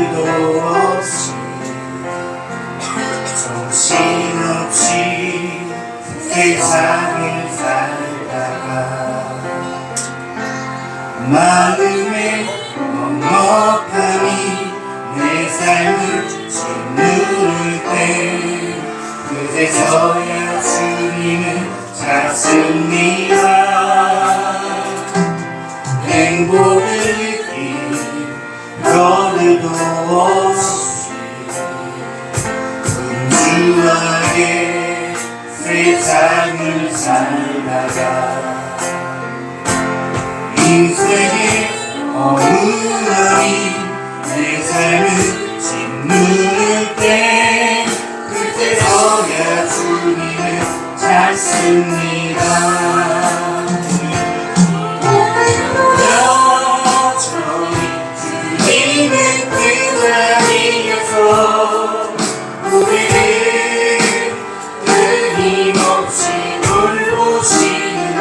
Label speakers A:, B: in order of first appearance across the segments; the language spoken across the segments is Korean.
A: 거리도 없이 정신없이 세상을 살다가 마음에 먹먹함이 내 삶을 짓누를 때 그제서야 주님을 찾습니다. 행복을 느낀 거리도 없이 분주하게 세상을 살다가 인생의 어느함이 내 삶을 짓누를 때 그때서야 주님을 찾습니다. 여전히 주님은 그 자리에서 우리를 끊임없이 돌보시는데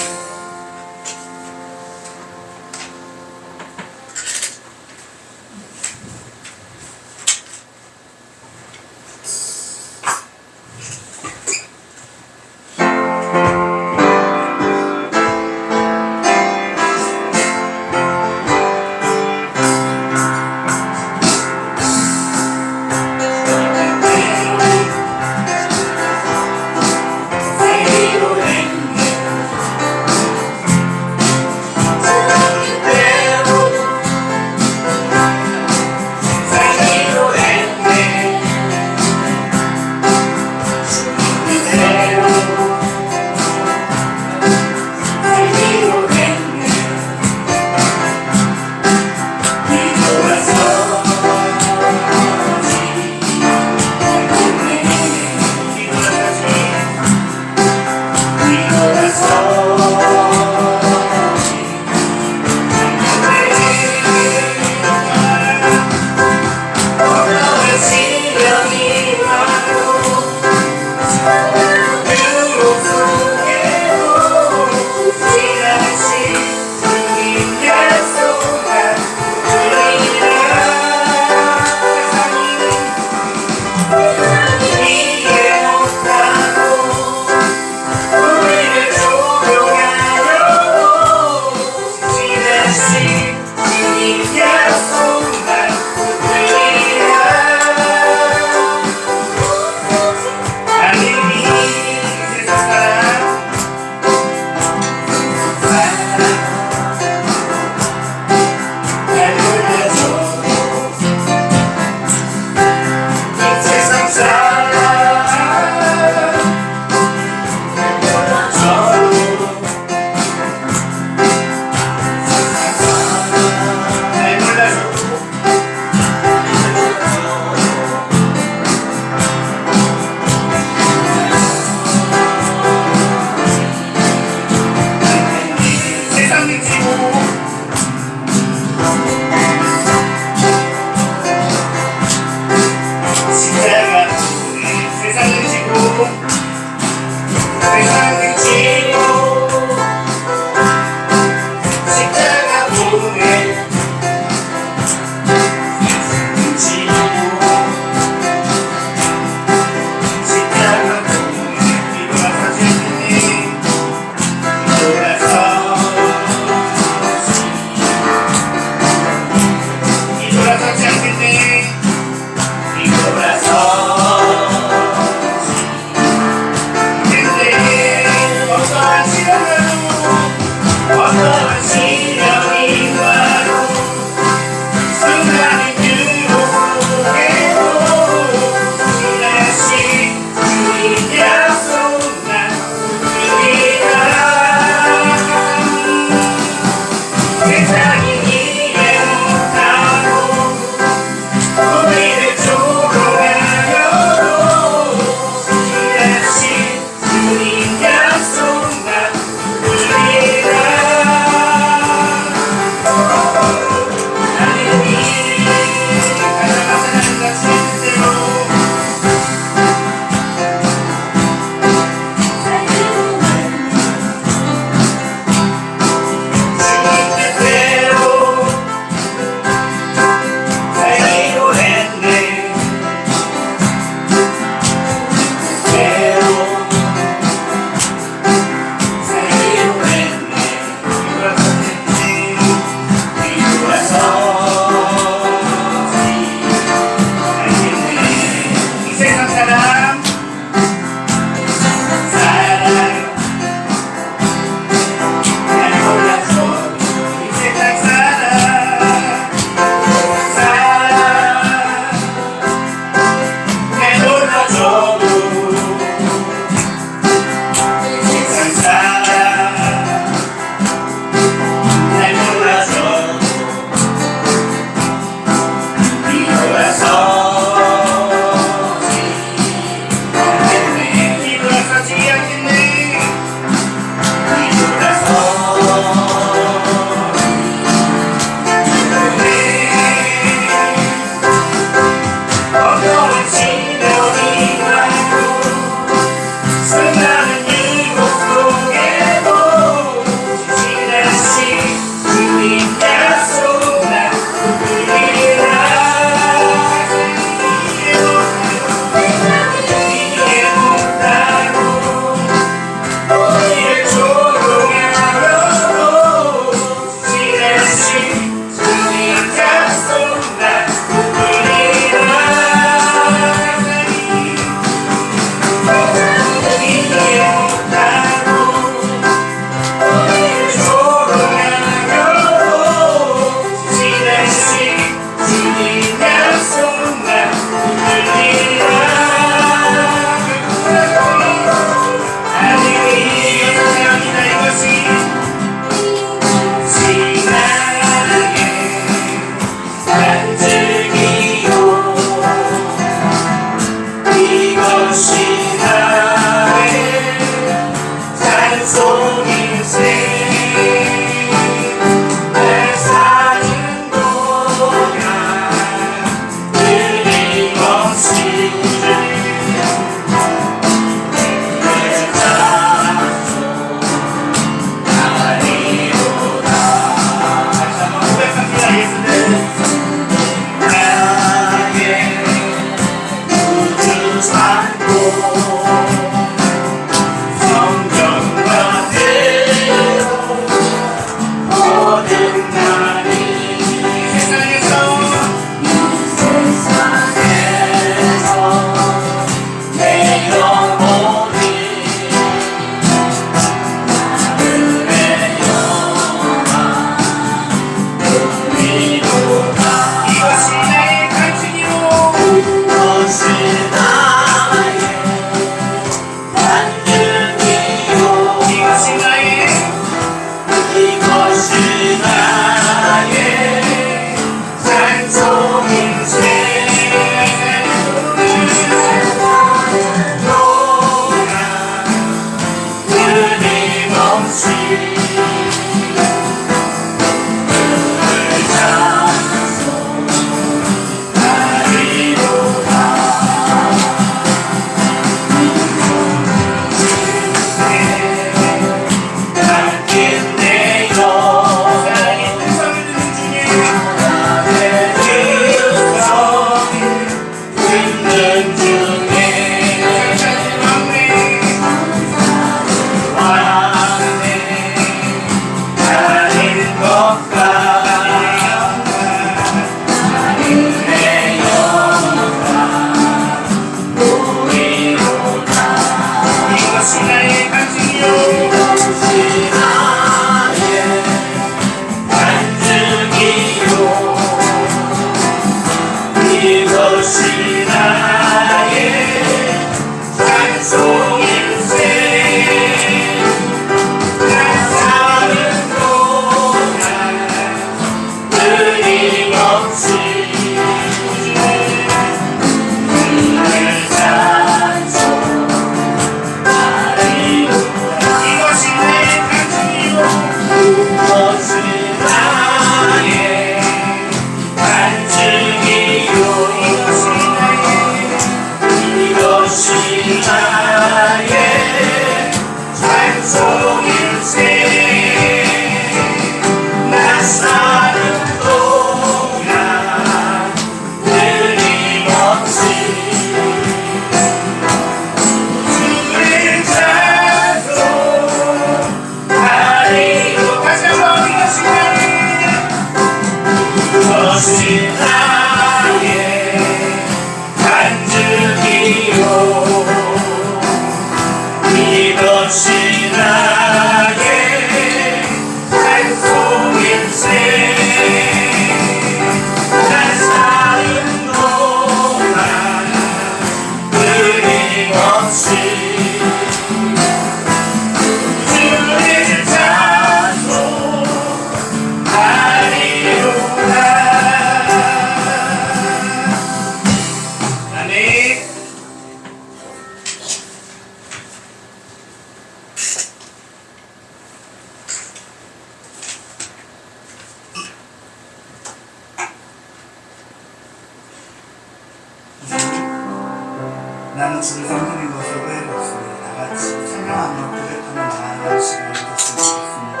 A: 나는 주를 섬기는 것을 후회롭습니다. 다 같이 찬양하며 고백하며 나아가는 시간을 갖았으면 좋겠습니다.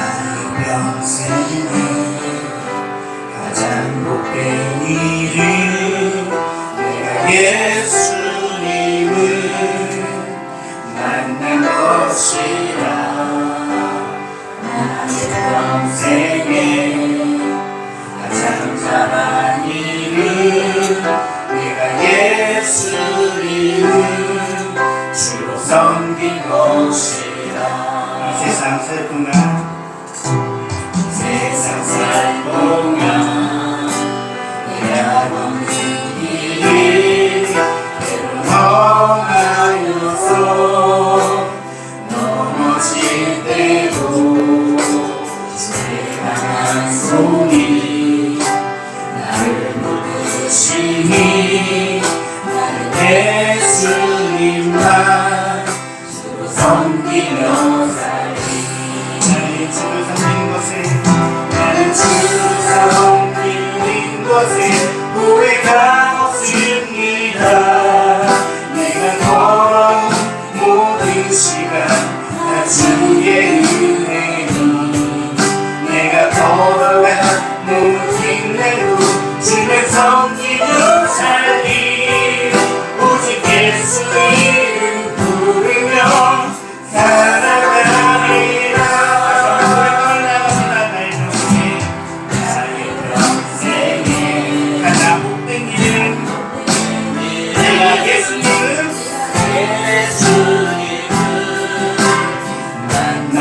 A: 나의 평생에 가장 복된 일은 내가 예수님을 만난 것이라. 나의 평생에 가장 잘한 일은 내가 예수님을 주로 섬긴 것이라. 이 세상 살 동안 내가 먹는 일이 때론 험하여서 넘어질 때도 내가 한 손이 나를 묶으시니 나는 예수님만 주로 섬기며 살리. 나는 주를 섬기는 것에 후회가 없습니다. 내가 걸어온 모든 시간 다 주의 은혜니 내가 걸어간 모든 내로 주를 섬기며 살리. 오직 예수 이름 부르며 살아가리라. 예수님을 만난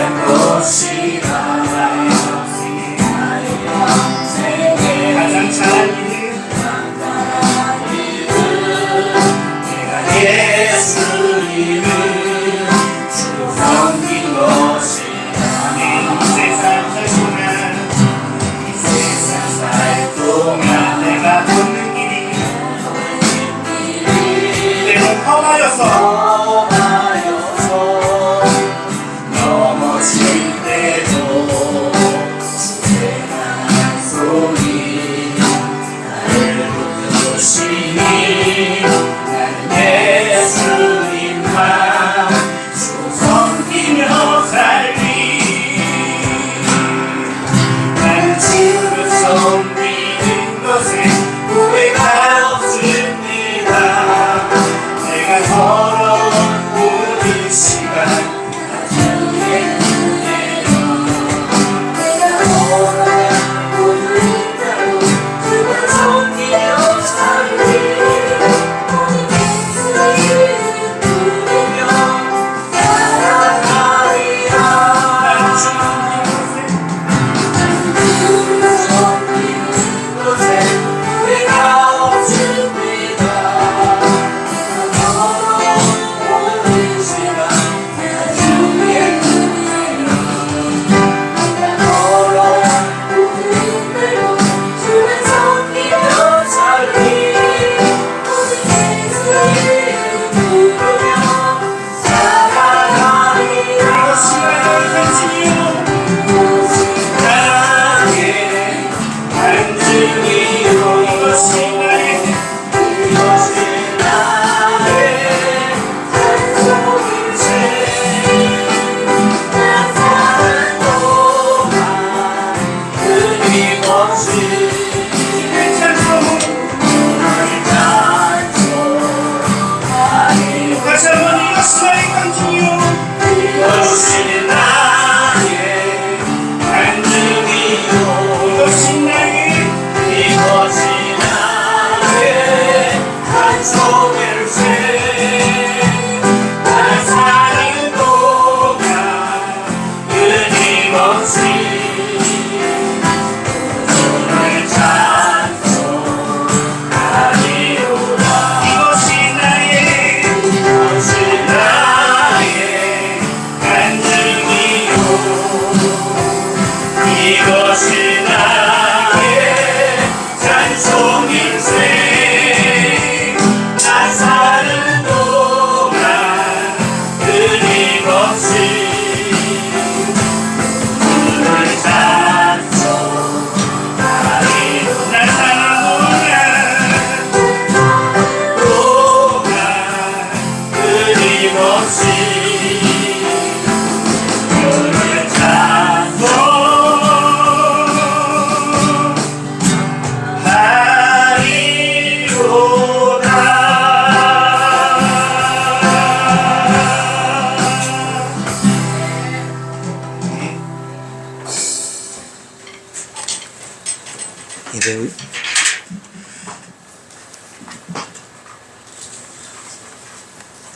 B: 예배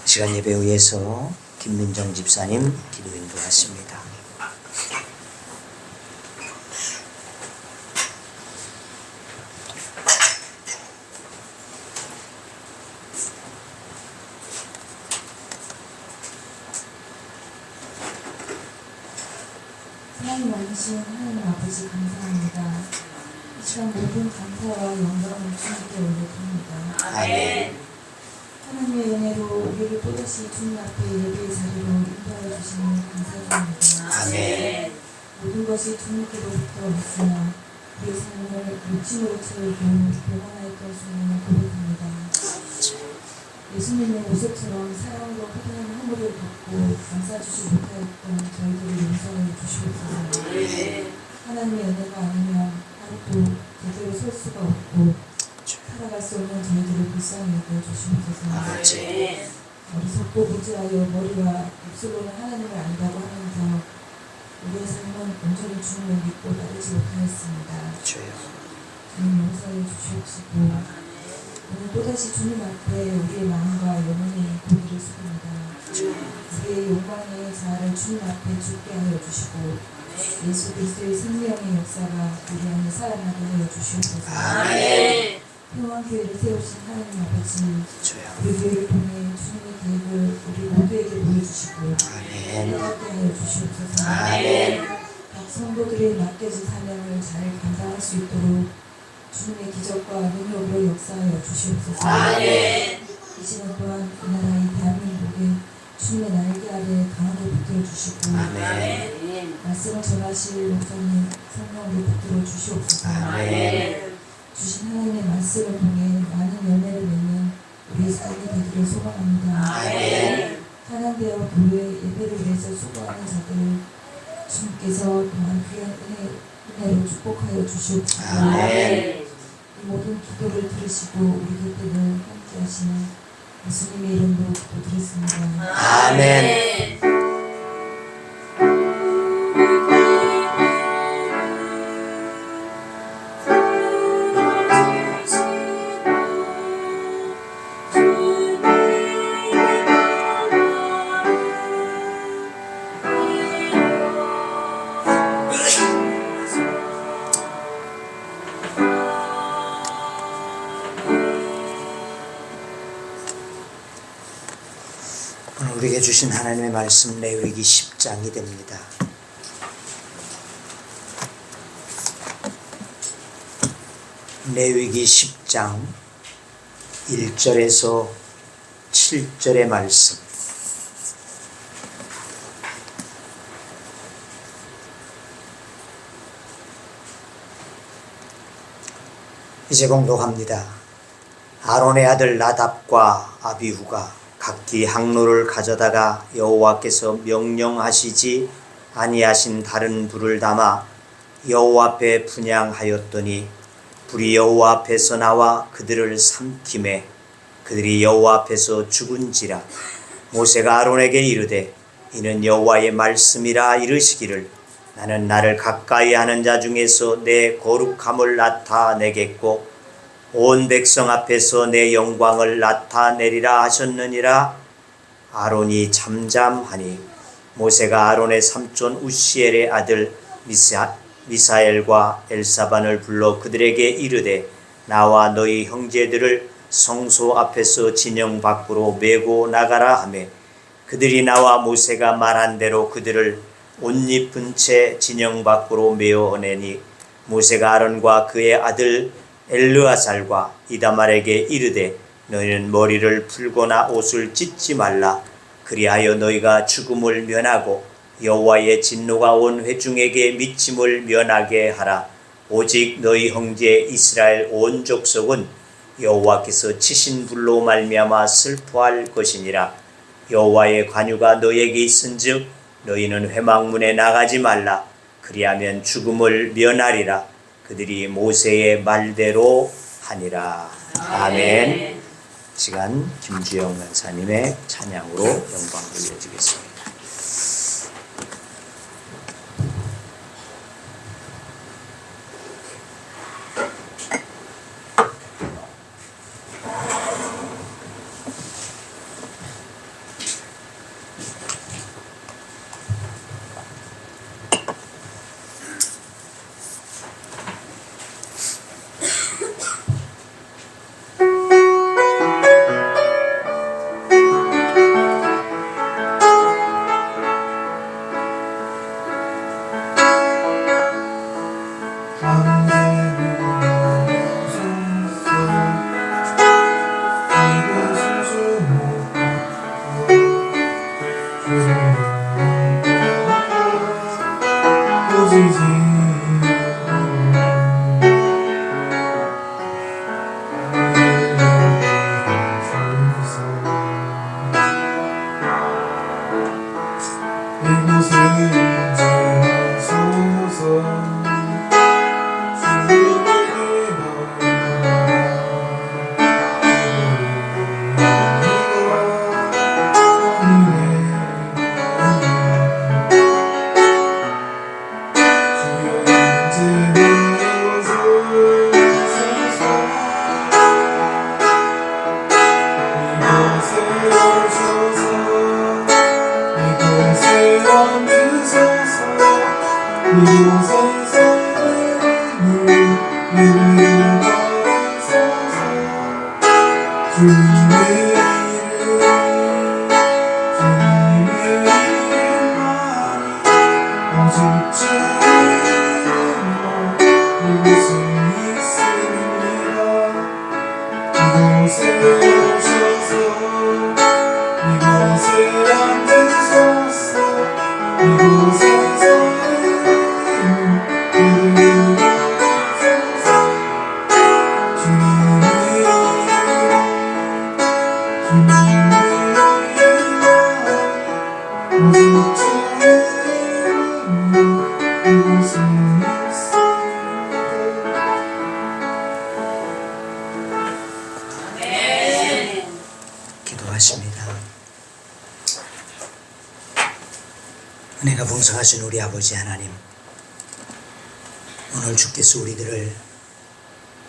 B: 시간 예배 위에서 김민정 집사님 기도 인도하십니다.
C: 하나님 많으신 하나님 아버지 감사합니다. 이 시간 모든 감사와 영광을 주님께 올려드립니다.
B: 아멘.
C: 하나님의 은혜로 우리를 또다시 주님 앞에 예배의 자리로 인도하여 주시니 감사드립니다.
B: 아멘.
C: 모든 것이 주님께로부터 왔으나 우리의 삶을 욕심으로 채우고 교만하였던 주님을 고백합니다. 예수님의 모습처럼 사랑으로 포도나무 한 무리를 받고 감싸주지 못하였던 저희들을 용서해 주시옵소서. 하나님의 은혜가 아니면 하루도 제대로 설 수가 없고 살아갈 수 없는 저희들을 불쌍히 여겨 주시옵소서. 어리석고 무지하여 머리와 입술로는 하나님을 안다고 하면서 우리의 삶은 온전히 주님을 믿고 따르지 못하였습니다. 주님 용서해 주시옵시고 오늘 또다시 주님 앞에 우리의 마음과 영혼의 고기를 숙입니다. 우리의 용광의 자아를 주님 앞에 죽게 하여 주시고 예수 그리스도의 생명의 역사가 우리 안에 살아나게 하여 주시옵소서. 평안교회를 세우신 하나님 아버지, 우리 교회를 통해 주님의 계획을 우리 모두에게 보여주시고 깨닫게 하여 주시옵소서. 각 성도들의 맡겨진 사명을 잘 감당할 수 있도록 주님의 기적과 능력으로 역사하여 주시옵소서. 이 시간 또한 이 나라 이 대한민국에 주님의 날개 아래 강하게 붙들어 주시고 말씀을 전하실 목사님 성령으로 붙들어 주시옵소서. 주신 하나님의 말씀을 통해 많은 열매를 맺는 우리의 삶이 되기를 소망합니다. 한양대와 교회 예배를 위해서 수고하는 자들을 주님께서 또한 귀한 은혜로 축복하여 주시옵소서. 이 모든 기도를 들으시고 우리 곁에를 함께 하시는 예수님의 이름으로 기도드렸습니다.
B: 아멘. 오늘 우리에게 주신 하나님의 말씀 레위기 10장이 됩니다. 레위기 10장 1절에서 7절의 말씀. 이제 공독합니다. 아론의 아들 나답과 아비후가 각기 항로를 가져다가 여호와께서 명령하시지 아니하신 다른 불을 담아 여호와 앞에 분향하였더니 불이 여호와 앞에서 나와 그들을 삼키매 그들이 여호와 앞에서 죽은지라. 모세가 아론에게 이르되 이는 여호와의 말씀이라 이르시기를 나는 나를 가까이 하는 자 중에서 내 거룩함을 나타내겠고 온 백성 앞에서 내 영광을 나타내리라 하셨느니라. 아론이 잠잠하니 모세가 아론의 삼촌 우시엘의 아들 미사엘과 엘사반을 불러 그들에게 이르되 나와 너희 형제들을 성소 앞에서 진영 밖으로 메고 나가라 하매 그들이 나와 모세가 말한 대로 그들을 옷 입은 채 진영 밖으로 메어내니 모세가 아론과 그의 아들 엘르아살과 이다말에게 이르되 너희는 머리를 풀거나 옷을 찢지 말라. 그리하여 너희가 죽음을 면하고 여호와의 진노가 온 회중에게 미침을 면하게 하라. 오직 너희 형제 이스라엘 온 족속은 여호와께서 치신 불로 말미암아 슬퍼할 것이니라. 여호와의 관유가 너희에게 있은즉 너희는 회막문에 나가지 말라. 그리하면 죽음을 면하리라. 그들이 모세의 말대로 하니라. 아멘. 시간 김주영 간사님의 찬양으로 영광 돌려드리겠습니다.
A: 이곳에 삶을 이루는 것에서 주님의 이름만이 오직 주님만 이곳에 있습니다. 이곳에 오셔서 이곳에 앉으소서. 이곳에서
B: 기도하십니다. 은혜가 풍성하신 우리 아버지 하나님, 오늘 주께서 우리들을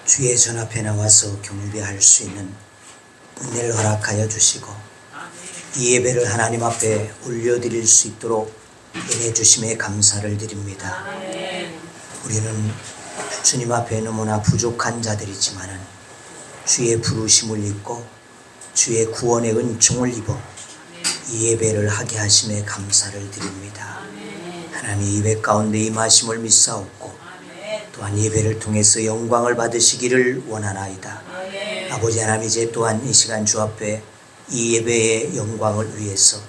B: 주의 전 앞에 나와서 경배할 수 있는 은혜를 허락하여 주시고 이 예배를 하나님 앞에 올려드릴 수 있도록 은혜 주심에 감사를 드립니다. 우리는 주님 앞에 너무나 부족한 자들이지만은 주의 부르심을 입고 주의 구원의 은총을 입어 이 예배를 하게 하심에 감사를 드립니다. 하나님 예배 가운데 임하심을 믿사옵고 또한 예배를 통해서 영광을 받으시기를 원하나이다. 아버지 하나님, 이제 또한 이 시간 주 앞에 이 예배의 영광을 위해서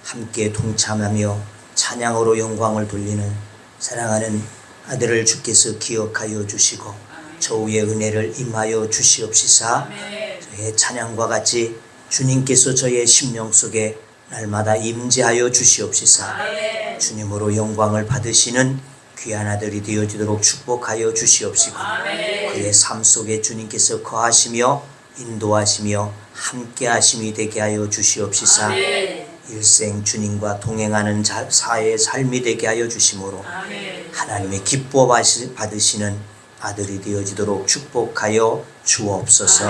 B: 함께 동참하며 찬양으로 영광을 돌리는 사랑하는 아들을 주께서 기억하여 주시고 저 위에 은혜를 임하여 주시옵시사. 저의 찬양과 같이 주님께서 저의 심령 속에 날마다 임재하여 주시옵시사. 주님으로 영광을 받으시는 귀한 아들이 되어지도록 축복하여 주시옵시고 그의 삶 속에 주님께서 거하시며 인도하시며 함께하심이 되게 하여 주시옵시사. 일생 주님과 동행하는 사회의 삶이 되게 하여 주심으로 하나님의 기뻐 받으시는 아들이 되어지도록 축복하여 주옵소서.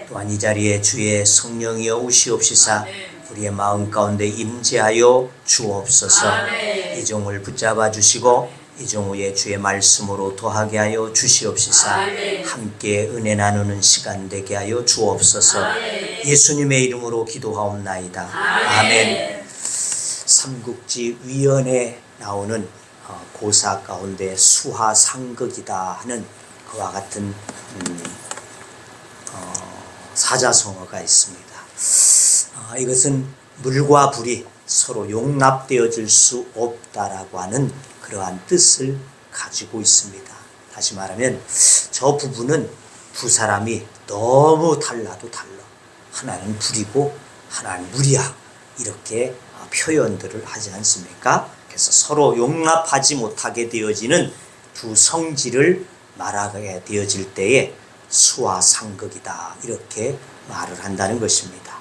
B: 또한 이 자리에 주의 성령이여 오시옵시사 우리의 마음 가운데 임재하여 주옵소서. 이 종을 붙잡아 주시고 이 종의 주의 말씀으로 더하게 하여 주시옵시사. 함께 은혜 나누는 시간 되게 하여 주옵소서. 예수님의 이름으로 기도하옵나이다. 아멘. 삼국지 위연에 나오는 고사 가운데 수하상극이다 하는 그와 같은 사자성어가 있습니다. 이것은 물과 불이 서로 용납되어질 수 없다라고 하는 그러한 뜻을 가지고 있습니다. 다시 말하면 저 부부는 두 사람이 너무 달라도 달라. 하나는 불이고 하나는 물이야. 이렇게 표현들을 하지 않습니까? 그래서 서로 용납하지 못하게 되어지는 두 성질을 말하게 되어질 때에 수하상극이다. 이렇게 말을 한다는 것입니다.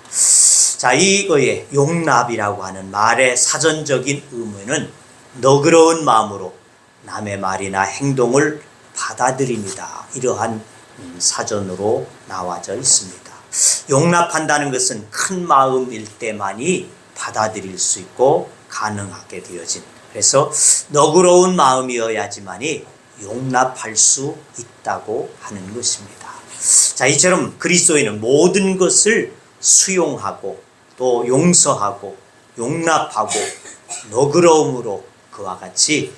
B: 자, 이거의 용납이라고 하는 말의 사전적인 의미는 너그러운 마음으로 남의 말이나 행동을 받아들입니다. 이러한 사전으로 나와져 있습니다. 용납한다는 것은 큰 마음일 때만이 받아들일 수 있고 가능하게 되어진, 그래서 너그러운 마음이어야지만이 용납할 수 있다고 하는 것입니다. 자, 이처럼 그리스도인은 모든 것을 수용하고 또 용서하고 용납하고 너그러움으로 그와 같이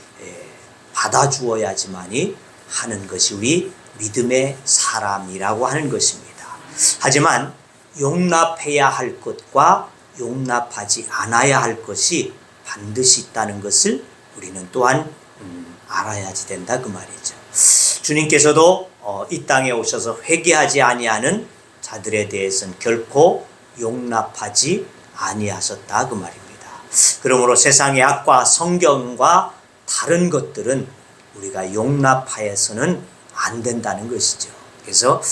B: 받아주어야지만이 하는 것이 우리 믿음의 사람이라고 하는 것입니다. 하지만 용납해야 할 것과 용납하지 않아야 할 것이 반드시 있다는 것을 우리는 또한 알아야지 된다 그 말이죠. 주님께서도 이 땅에 오셔서 회개하지 아니하는 자들에 대해서는 결코 용납하지 아니하셨다 그 말입니다. 그러므로 세상의 악과 성경과 다른 것들은 우리가 용납하여서는 안 된다는 것이죠. 그래서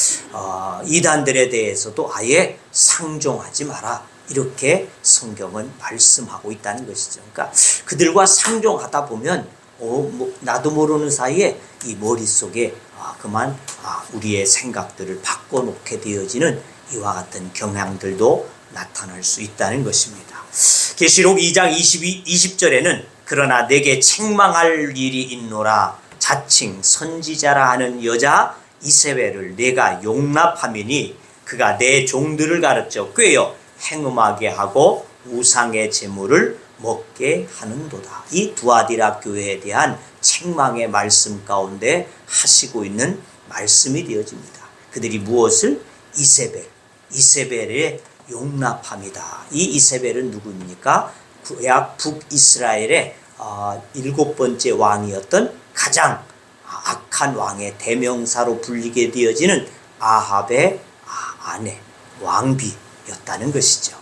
B: 이단들에 대해서도 아예 상종하지 마라, 이렇게 성경은 말씀하고 있다는 것이죠. 그러니까 그들과 상종하다 보면 나도 모르는 사이에 이 머릿속에 그만 우리의 생각들을 바꿔놓게 되어지는 이와 같은 경향들도 나타날 수 있다는 것입니다. 계시록 2장 20절에는 그러나 내게 책망할 일이 있노라. 자칭 선지자라 하는 여자 이세벨을 내가 용납하미니 그가 내 종들을 가르쳐 꾀어 행음하게 하고 우상의 제물을 먹게 하는도다. 이 두아디라 교회에 대한 책망의 말씀 가운데 하시고 있는 말씀이 되어집니다. 그들이 무엇을? 이세벨의 용납함이다. 이 이세벨은 누구입니까? 구약 북이스라엘의 7번째 왕이었던 가장 악한 왕의 대명사로 불리게 되어지는 아합의 아내, 왕비였다는 것이죠.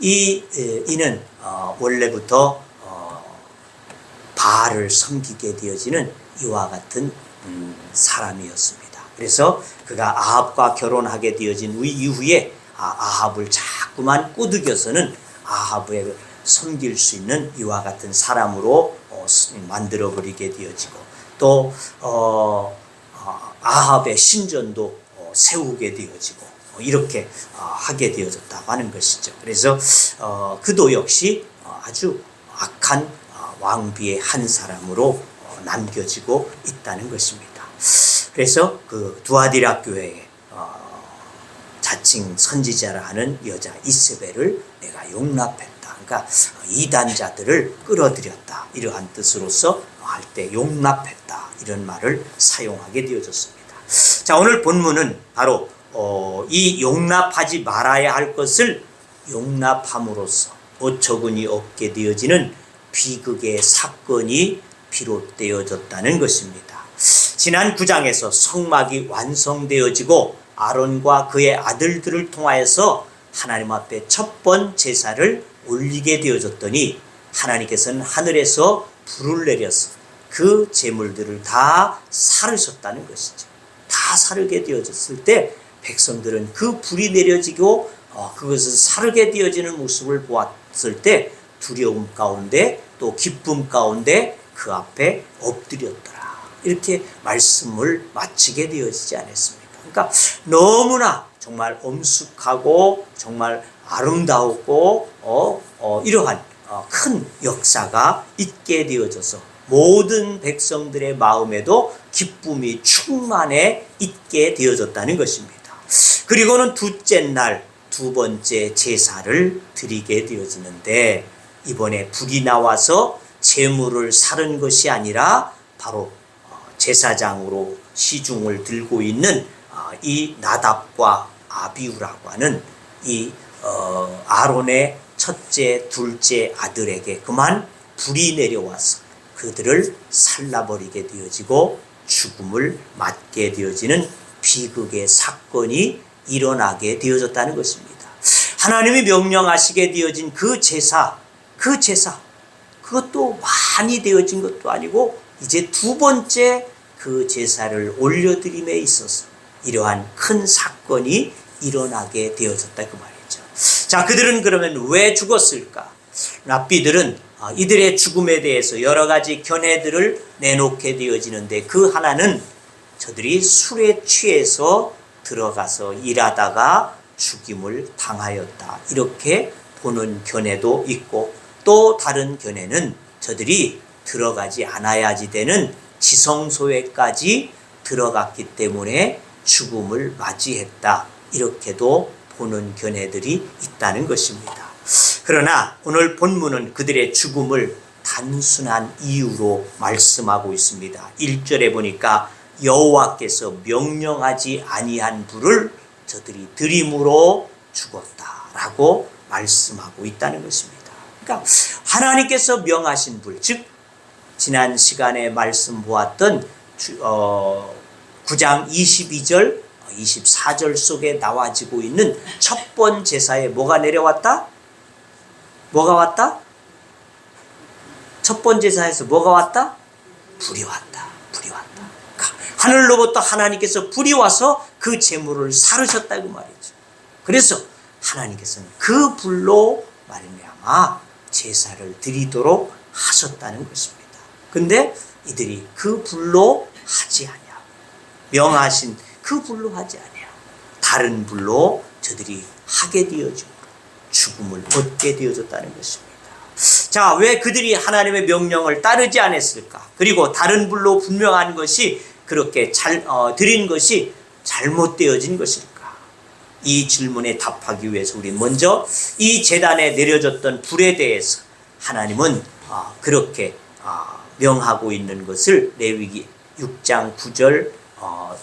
B: 이는 원래부터 바알을 섬기게 되어지는 이와 같은 사람이었습니다. 그래서 그가 아합과 결혼하게 되어진 이후에 아합을 자꾸만 꼬드겨서는 아합을 섬길 수 있는 이와 같은 사람으로 만들어버리게 되어지고 또 아합의 신전도 세우게 되어지고 이렇게 하게 되어졌다고 하는 것이죠. 그래서 그도 역시 아주 악한 왕비의 한 사람으로 남겨지고 있다는 것입니다. 그래서 그 두아디라 교회에 자칭 선지자라 하는 여자 이세벨을 내가 용납했다. 그러니까 이단자들을 끌어들였다. 이러한 뜻으로서 할 때 용납했다. 이런 말을 사용하게 되어졌습니다. 자, 오늘 본문은 바로 이 용납하지 말아야 할 것을 용납함으로써 어처구니 없게 되어지는 비극의 사건이 비롯되어졌다는 것입니다. 지난 9장에서 성막이 완성되어지고 아론과 그의 아들들을 통하여서 하나님 앞에 첫 번 제사를 올리게 되어졌더니 하나님께서는 하늘에서 불을 내려서 그 제물들을 다 사르셨다는 것이죠. 다 사르게 되어졌을 때 백성들은 그 불이 내려지고 그것을 사르게 되어지는 모습을 보았을 때 두려움 가운데 또 기쁨 가운데 그 앞에 엎드렸더라. 이렇게 말씀을 마치게 되어지지 않았습니까? 그러니까 너무나 정말 엄숙하고 정말 아름다웠고 이러한 큰 역사가 있게 되어져서 모든 백성들의 마음에도 기쁨이 충만해 있게 되어졌다는 것입니다. 그리고는 둘째 날 두 번째 제사를 드리게 되어지는데 이번에 불이 나와서 제물을 사른 것이 아니라 바로 제사장으로 시중을 들고 있는 이 나답과 아비후라고 하는 이 아론의 첫째, 둘째 아들에게 그만 불이 내려와서 그들을 살라버리게 되어지고 죽음을 맞게 되어지는 비극의 사건이 일어나게 되어졌다는 것입니다. 하나님이 명령하시게 되어진 그 제사 그것도 많이 되어진 것도 아니고 이제 두 번째 그 제사를 올려드림에 있어서 이러한 큰 사건이 일어나게 되어졌다 그 말이죠. 자, 그들은 그러면 왜 죽었을까? 랍비들은 이들의 죽음에 대해서 여러 가지 견해들을 내놓게 되어지는데 그 하나는 저들이 술에 취해서 들어가서 일하다가 죽임을 당하였다. 이렇게 보는 견해도 있고 또 다른 견해는 저들이 들어가지 않아야지 되는 지성소에까지 들어갔기 때문에 죽음을 맞이했다. 이렇게도 보는 견해들이 있다는 것입니다. 그러나 오늘 본문은 그들의 죽음을 단순한 이유로 말씀하고 있습니다. 1절에 보니까 여호와께서 명령하지 아니한 불을 저들이 들임으로 죽었다라고 말씀하고 있다는 것입니다. 그러니까 하나님께서 명하신 불, 즉 지난 시간에 말씀 보았던 9장 22절, 24절 속에 나와지고 있는 첫 번 제사에 뭐가 내려왔다? 뭐가 왔다? 첫 번 제사에서 뭐가 왔다? 불이 왔다. 불이 왔다. 하늘로부터 하나님께서 불이 와서 그 제물을 사르셨다고 말이죠. 그래서 하나님께서는 그 불로 말미암아 제사를 드리도록 하셨다는 것입니다. 근데 이들이 그 불로 하지 아니하고 명하신 그 불로 하지 아니하고 다른 불로 저들이 하게 되어지고 죽음을 얻게 되어졌다는 것입니다. 자, 왜 그들이 하나님의 명령을 따르지 않았을까? 그리고 다른 불로 분명한 것이 그렇게 드린 것이 잘못되어진 것일까? 이 질문에 답하기 위해서 우리 먼저 이 제단에 내려졌던 불에 대해서 하나님은 그렇게 명하고 있는 것을 레위기 6장 9절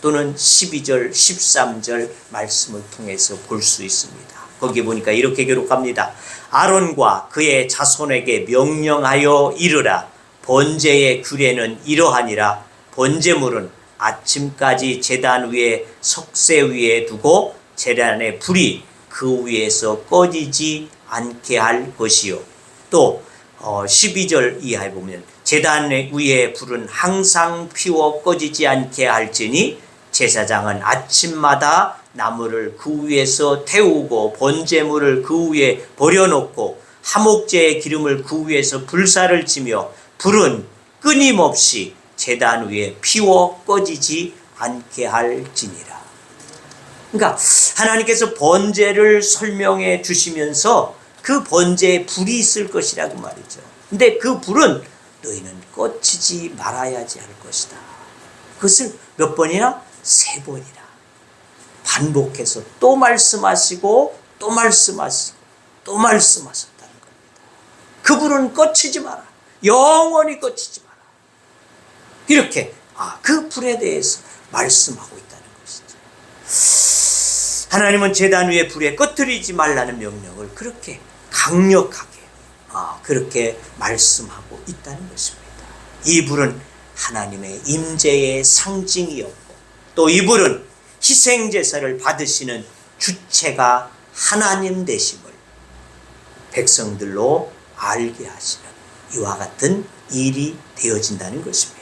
B: 또는 12절, 13절 말씀을 통해서 볼 수 있습니다. 거기 보니까 이렇게 기록합니다. 아론과 그의 자손에게 명령하여 이르라. 번제의 규례는 이러하니라. 번제물은 아침까지 제단 위에 석쇠 위에 두고 제단의 불이 그 위에서 꺼지지 않게 할 것이요. 또 12절 이하에 보면 제단 위에 불은 항상 피워 꺼지지 않게 할지니 제사장은 아침마다 나무를 그 위에서 태우고 번제물을 그 위에 버려놓고 화목제의 기름을 그 위에서 불사를 지며 불은 끊임없이 제단 위에 피워 꺼지지 않게 할지니라. 그러니까 하나님께서 번제를 설명해 주시면서 그 번제에 불이 있을 것이라고 말이죠. 근데 그 불은 너희는 꺼지지 말아야지 할 것이다. 그것을 몇 번이나? 3번이나 반복해서 또 말씀하시고 또 말씀하시고 또 말씀하셨다는 겁니다. 그 불은 꺼지지 마라. 영원히 꺼지지 마라. 이렇게 그 불에 대해서 말씀하고 있다는 것이죠. 하나님은 제단 위에 불에 꺼뜨리지 말라는 명령을 그렇게 강력하게 그렇게 말씀하고 있다는 것입니다. 이 불은 하나님의 임재의 상징이었고 또 이 불은 희생제사를 받으시는 주체가 하나님 되심을 백성들로 알게 하시는 이와 같은 일이 되어진다는 것입니다.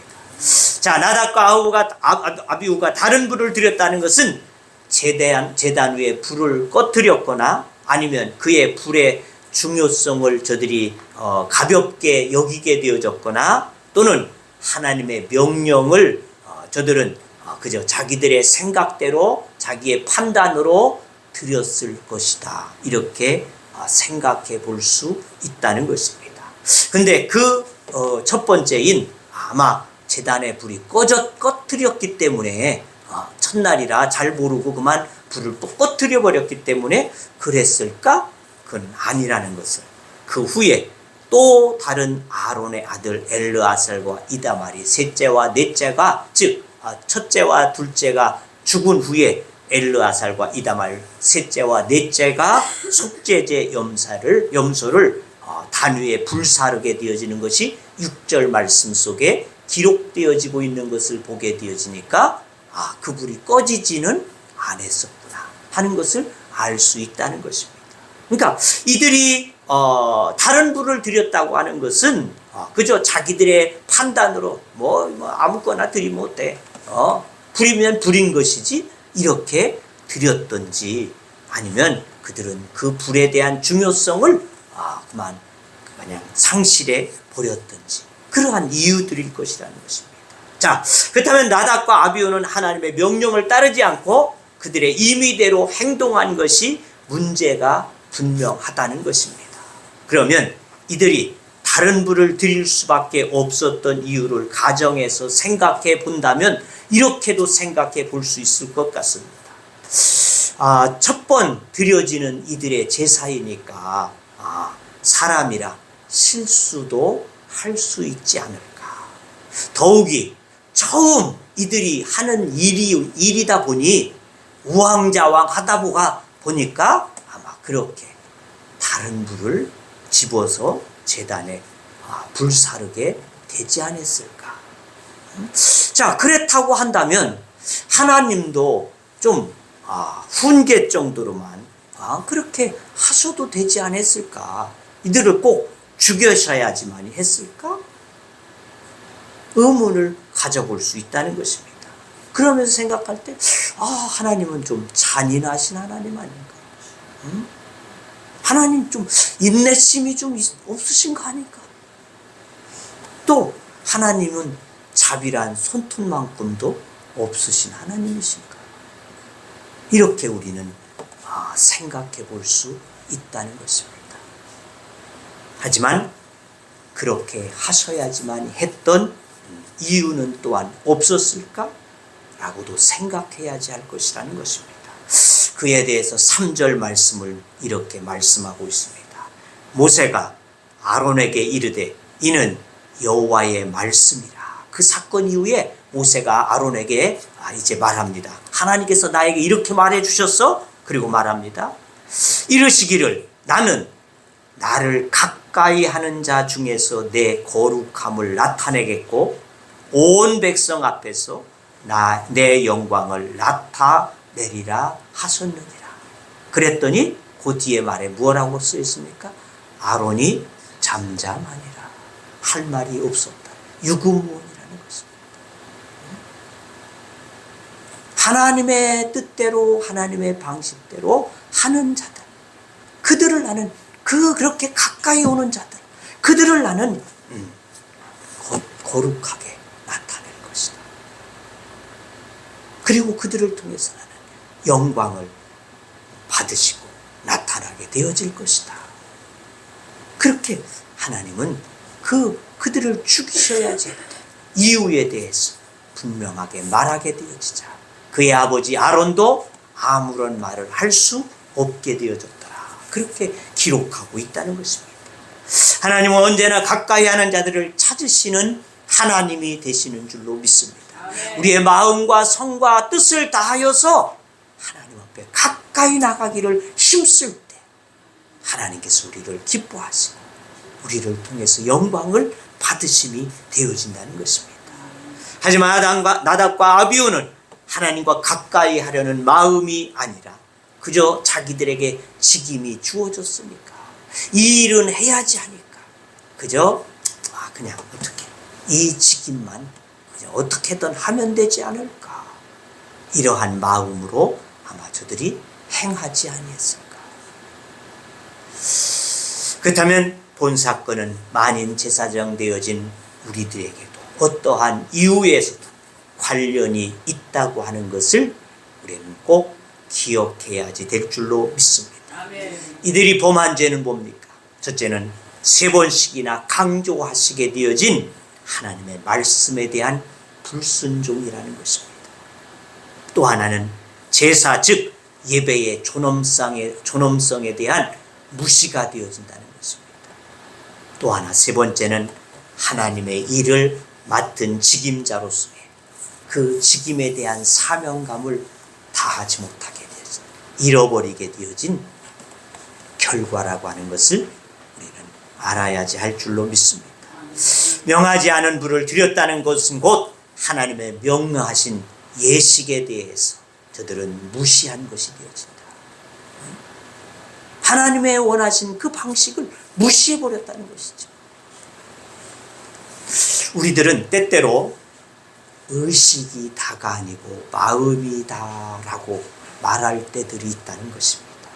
B: 자, 나답과 아비후가 다른 불을 드렸다는 것은 제단 위에 불을 꺼뜨렸거나 아니면 그의 불의 중요성을 저들이 가볍게 여기게 되어졌거나 또는 하나님의 명령을 저들은 그저 자기들의 생각대로 자기의 판단으로 드렸을 것이다. 이렇게 생각해 볼 수 있다는 것입니다. 근데 그 첫 번째인 아마 제단의 불이 꺼뜨렸기 때문에 첫날이라 잘 모르고 그만 불을 또 꺼뜨려 버렸기 때문에 그랬을까? 그건 아니라는 것을 그 후에 또 다른 아론의 아들 엘르아살과 이다말이 셋째와 넷째가 즉 첫째와 둘째가 죽은 후에 엘르아살과 이다말 셋째와 넷째가 속죄제 염소를 단 위에 불사르게 되어지는 것이 6절 말씀 속에 기록되어지고 있는 것을 보게 되어지니까 그 불이 꺼지지는 않았었구나 하는 것을 알 수 있다는 것입니다. 그러니까 이들이 다른 불을 드렸다고 하는 것은 그저 자기들의 판단으로 아무거나 드리면 어때? 불이면 불인 것이지 이렇게 드렸던지 아니면 그들은 그 불에 대한 중요성을 그냥 상실해 버렸던지 그러한 이유들일 것이라는 것입니다. 자, 그렇다면 나답과 아비후는 하나님의 명령을 따르지 않고 그들의 임의대로 행동한 것이 문제가 분명하다는 것입니다. 그러면 이들이 다른 불을 드릴 수밖에 없었던 이유를 가정에서 생각해 본다면 이렇게도 생각해 볼 수 있을 것 같습니다. 첫 번 드려지는 이들의 제사이니까 사람이라 실수도 할 수 있지 않을까. 더욱이 처음 이들이 하는 일이다 보니 우왕좌왕하다 보니까 아마 그렇게 다른 불을 집어서 제단에 불사르게 되지 않았을까. 자, 그렇다고 한다면 하나님도 좀 훈계 정도로만 그렇게 하셔도 되지 않았을까. 이들을 꼭 죽여셔야지만 했을까? 의문을 가져볼 수 있다는 것입니다. 그러면서 생각할 때 하나님은 좀 잔인하신 하나님 아닌가? 하나님 좀 인내심이 좀 없으신 거 아닌가? 또 하나님은 자비란 손톱만큼도 없으신 하나님이신가? 이렇게 우리는 생각해 볼 수 있다는 것입니다. 하지만 그렇게 하셔야지만 했던 이유는 또한 없었을까? 라고도 생각해야지 할 것이라는 것입니다. 그에 대해서 3절 말씀을 이렇게 말씀하고 있습니다. 모세가 아론에게 이르되 이는 여호와의 말씀이라. 그 사건 이후에 모세가 아론에게 이제 말합니다. 하나님께서 나에게 이렇게 말해 주셨어? 그리고 말합니다. 이르시기를 나는 나를 가까이 하는 자 중에서 내 거룩함을 나타내겠고 온 백성 앞에서 내 영광을 나타내리라 하셨느니라. 그랬더니 그 뒤에 말에 뭐라고 쓰여 있습니까? 아론이 잠잠하니라. 할 말이 없었다. 유구무원이라는 것입니다. 하나님의 뜻대로 하나님의 방식대로 하는 자들, 그들을 나는 그렇게 가까이 오는 자들, 그들을 나는 거룩하게 나타낼 것이다. 그리고 그들을 통해서 나는 영광을 받으시고 나타나게 되어질 것이다. 그렇게 하나님은 그들을 죽이셔야지 이유에 대해서 분명하게 말하게 되어지자 그의 아버지 아론도 아무런 말을 할 수 없게 되어졌더라. 그렇게 기록하고 있다는 것입니다. 하나님은 언제나 가까이 하는 자들을 찾으시는 하나님이 되시는 줄로 믿습니다. 우리의 마음과 성과 뜻을 다하여서 하나님 앞에 가까이 나가기를 힘쓸 때 하나님께서 우리를 기뻐하시고 우리를 통해서 영광을 받으심이 되어진다는 것입니다. 하지만 나답과 아비후는 하나님과 가까이 하려는 마음이 아니라 그저 자기들에게 직임이 주어졌으니까 이 일은 해야지 하니까 그저 그냥 어떻게 이 직임만 그냥 어떻게든 하면 되지 않을까, 이러한 마음으로 아마 저들이 행하지 아니했을까. 그렇다면 본 사건은 만인 제사장 되어진 우리들에게도 어떠한 이유에서도 관련이 있다고 하는 것을 우리는 꼭 기억해야지 될 줄로 믿습니다. 이들이 범한 죄는 뭡니까? 첫째는 3번씩이나 강조하시게 되어진 하나님의 말씀에 대한 불순종이라는 것입니다. 또 하나는 제사 즉 예배의 존엄성에 대한 무시가 되어진다는 것입니다. 또 하나 3번째는 하나님의 일을 맡은 직임자로서의 그 직임에 대한 사명감을 다하지 못하게 되어진, 잃어버리게 되어진 결과라고 하는 것을 우리는 알아야지 할 줄로 믿습니다. 명하지 않은 불을 드렸다는 것은 곧 하나님의 명하신 예식에 대해서 저들은 무시한 것이 되어진다. 하나님의 원하신 그 방식을 무시해버렸다는 것이죠. 우리들은 때때로 의식이 다가 아니고 마음이다라고 말할 때들이 있다는 것입니다.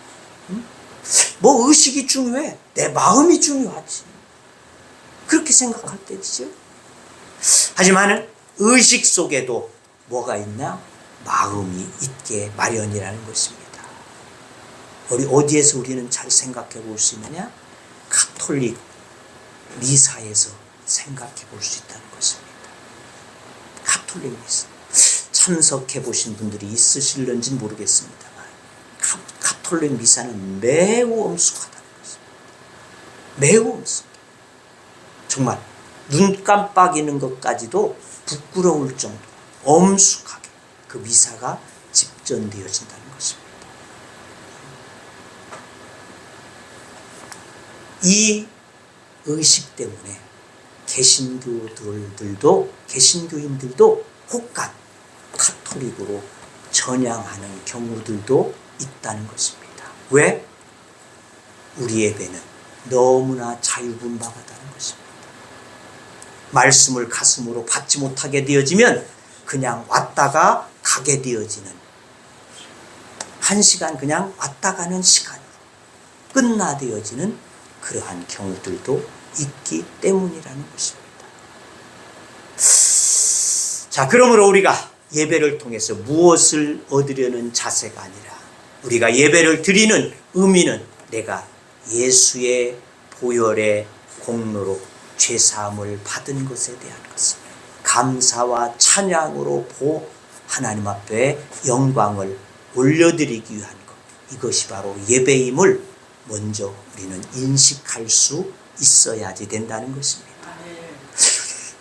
B: 뭐 의식이 중요해? 내 마음이 중요하지. 그렇게 생각할 때죠. 하지만 의식 속에도 뭐가 있나? 마음이 있게 마련이라는 것입니다. 어디에서 우리는 잘 생각해 볼 수 있느냐? 가톨릭 미사에서 생각해 볼 수 있다는 것입니다. 가톨릭 미사. 참석해 보신 분들이 있으실런지는 모르겠습니다만 가톨릭 미사는 매우 엄숙하다는 것입니다. 매우 엄숙해. 정말 눈 깜빡이는 것까지도 부끄러울 정도로 엄숙하게 그 미사가 집전되어진다는 것입니다. 이 의식 때문에 개신교인들도 혹간 가톨릭으로 전향하는 경우들도 있다는 것입니다. 왜? 우리 예배는 너무나 자유분방하다는 것입니다. 말씀을 가슴으로 받지 못하게 되어지면 그냥 왔다가 가게 되어지는, 한 시간 그냥 왔다 가는 시간으로 끝나되어지는 그러한 경우들도 있기 때문이라는 것입니다. 자, 그러므로 우리가 예배를 통해서 무엇을 얻으려는 자세가 아니라 우리가 예배를 드리는 의미는 내가 예수의 보혈의 공로로 죄사함을 받은 것에 대한 것을 감사와 찬양으로 하나님 앞에 영광을 올려드리기 위한 것, 이것이 바로 예배임을 먼저 우리는 인식할 수 있어야지 된다는 것입니다.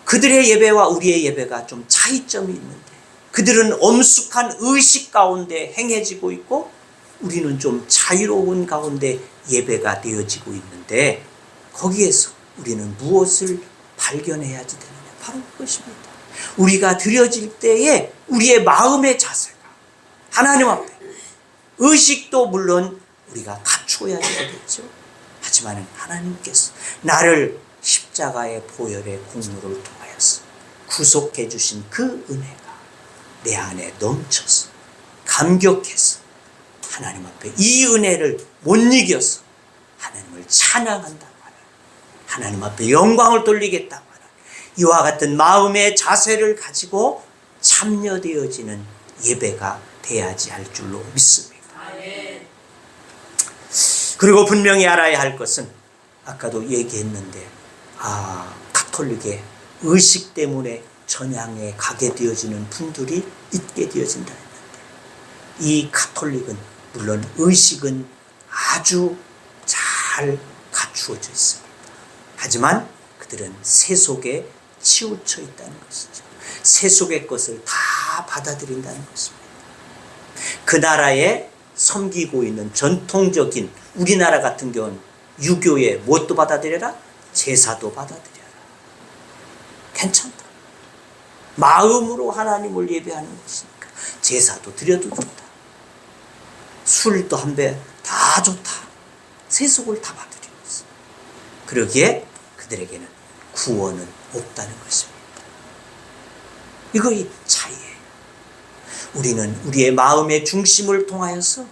B: 그들의 예배와 우리의 예배가 좀 차이점이 있는데, 그들은 엄숙한 의식 가운데 행해지고 있고 우리는 좀 자유로운 가운데 예배가 되어지고 있는데, 거기에서 우리는 무엇을 발견해야지 되느냐? 바로 그것입니다. 우리가 드려질 때에 우리의 마음의 자세가 하나님 앞에, 의식도 물론 우리가 갖추어야 되겠죠. 하지만 하나님께서 나를 십자가의 보혈의 공로를 통하여서 구속해 주신 그 은혜가 내 안에 넘쳐서 감격해서 하나님 앞에 이 은혜를 못 이겨서 하나님을 찬양한다고 하는, 하나님 앞에 영광을 돌리겠다고 하는 이와 같은 마음의 자세를 가지고 참여되어지는 예배가 돼야지 할 줄로 믿습니다. 그리고 분명히 알아야 할 것은 아까도 얘기했는데, 가톨릭의 의식 때문에 전향에 가게 되어지는 분들이 있게 되어진다 했는데, 이 가톨릭은 물론 의식은 아주 잘 갖추어져 있습니다. 하지만 그들은 세속에 치우쳐 있다는 것이죠. 세속의 것을 다 받아들인다는 것입니다. 그 나라에 섬기고 있는 전통적인, 우리나라 같은 경우는 유교에 무엇도 받아들여라? 제사도 받아들여라. 괜찮다. 마음으로 하나님을 예배하는 것이니까 제사도 드려도 좋다. 술도 한 배 다 좋다. 세속을 다 받아들이고 있어. 그러기에 그들에게는 구원은 없다는 것입니다. 이거의 차이예요. 우리는 우리의 마음의 중심을 통하여서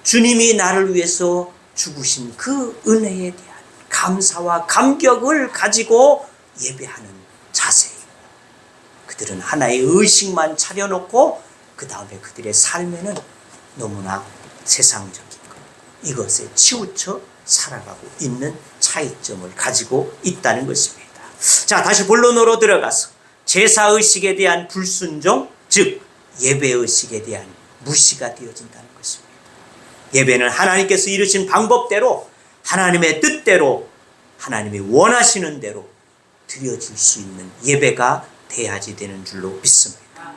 B: 주님이 나를 위해서 죽으신 그 은혜에 대한 감사와 감격을 가지고 예배하는 자세예요. 그들은 하나의 의식만 차려놓고 그 다음에 그들의 삶에는 너무나 세상적인 것, 이것에 치우쳐 살아가고 있는 차이점을 가지고 있다는 것입니다. 자, 다시 본론으로 들어가서 제사의식에 대한 불순종, 즉 예배의식에 대한 무시가 되어진다는 것입니다. 예배는 하나님께서 이루신 방법대로, 하나님의 뜻대로, 하나님이 원하시는 대로 드려질 수 있는 예배가 돼야지 되는 줄로 믿습니다.